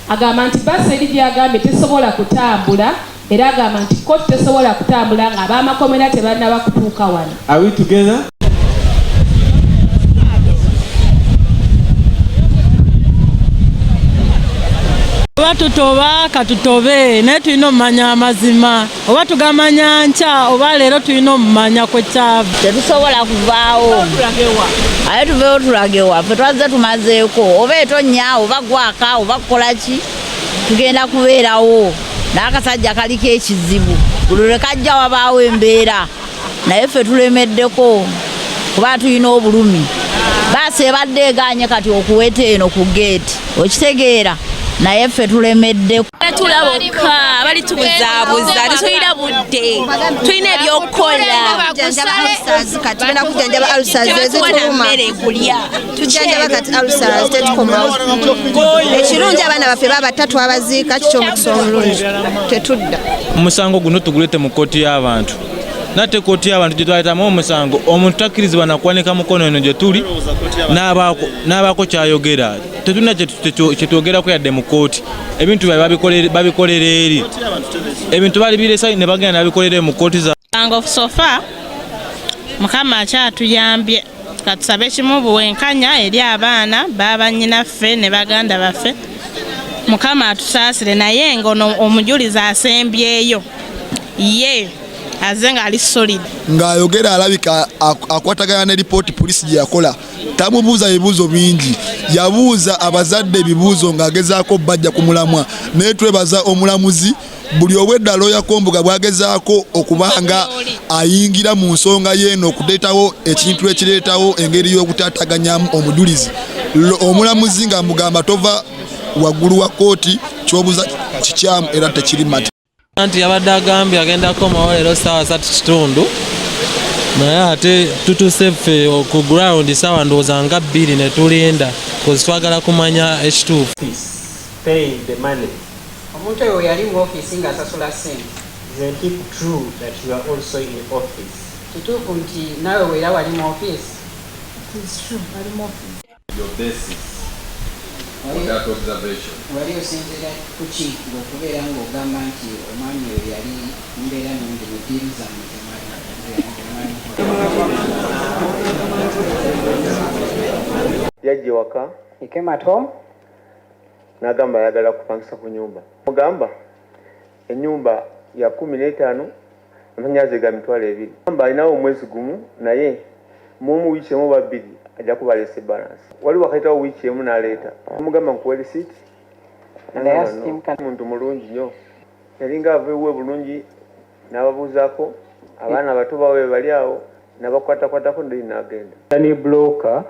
agamba nti basi eri gyagambye tesobola kutambula era agamba nti kkooti tesobola kutambula nga ab'amakomera tebannaba kutuuka wano. Are we together? Oba tutoba katutobe naye tulina omumanya amazima oba tugamanya nkya oba leero tulina omumanya kwekyava. Tetusobola kuvaawo aye tuveewo tulagewa ffe twazze tumazeeko oba etonnya oba gwaka oba kukolaki tugenda kubeerawo n'akasajja kaliko ekizibu buli lwe kajja wabaawo embeera naye ffe tulemeddeko kuba tulina obulumi baasi ebadde egaanye kati okuweta eno ku geeti okitegeera naye ffe tulemeddeko. Tulaboka bali tubuzaabuza tetulina budde tulina ebyokukola tugenda kujanjaba alusaz ezituluma tujanjaba kati alusaz tetukomawo ekirungi abaana baffe baba twabaziika kikyomukusa omulungi tetudda. Omusango guno tugulete mu kkooti y'abantu nate kkooti y'abantu gye twayitamu omusango omuntu takkirizibwa nakuwanika mukono eno gye tuli n'abaako kyayogera tetulina kyetwogerako yadde mu kkooti ebintu babikolera eri ebintu bali biresa ne bagenda nabikolera mu kkooti za sofa mukama akyatuyambye katusabe kimu buwenkanya eri abaana babannyinaffe ne baganda baffe mukama atusaasire naye ngono omujulizi asembyeyo ye aze nga ali solid ng'ayogera alabika akwatagana ne lipooti poliisi gye yakola tamubuuza ebibuuzo bingi yabuuza abazadde ebibuuzo ng'agezaako bajja ku mulamwa naye twebaza omulamuzi buli obwedda looya Kombuga bwagezaako okubanga ayingira mu nsonga y'eno okuleetawo ekintu ekireetawo engeri y'okutaataganyamu omujulizi omulamuzi nga mugamba tova waggulu wa kkooti ky'obuuza kikyamu era tekiri mate. Anti yabadde agambye agenda kukomawo leero ssaawa 3:30 naye ate tutuse ffe ku ground ssaawa ndowooza nga 2 ne tulinda kozi twagala kumanya ekituufu. Omuntu oyo yali mu ofiisi ng'asasula ssente. Isn't it true that you are also in office? Kituufu nti naawe weera wali mu ofiisi. It is true, wali mu ofiisi. Your basis for that observation. Wali osinzira ku ki ng'okubeera ng'ogamba nti omwami oyo yali mbeera nungi mu ddiiru zammwe yajja ewaka He came at home. n'agamba ayagala kupangisa ku nyumba. Mugamba ennyumba ya 15 amanyaze ga mitwalo 2. Gamba alinawo omwezi gumu naye mu wiiki emu oba 2 ajja kuba alese balance. Wali wakaitawo wiiki emu n'aleeta. Mugamba nkuwe receipt. Muntu mulungi nnyo. Yali nga aveewo bulungi n'ababuuzaako abaana bato bawe bali awo n'abakwatakwatako ndi n'agenda. Ni bloka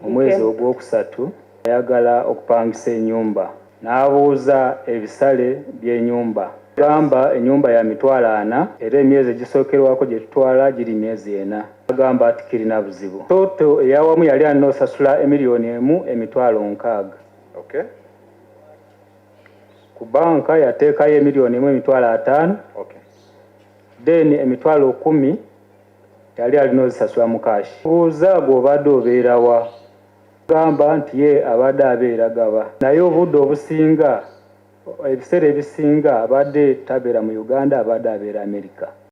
omwezi ogwokusatu ayagala okupangisa ennyumba n'abuuza ebisale by'ennyumba gamba ennyumba ya mitwalo 4 era emyezi egisookerwako gye tutwala giri myezi 4 agamba ati kirina buzibu toto eyawamu yali alina osasula $1,600,000. Okay. Ku banka yateekayo $1,500,000. Okay. Then $10,000 yali alina ozisasula mu kashi. Buuza gw'obadde obeerawa gamba nti ye abadde abeera gaba naye obudde obusinga ebiseera ebisinga abadde tabeera mu Uganda abadde abeera America.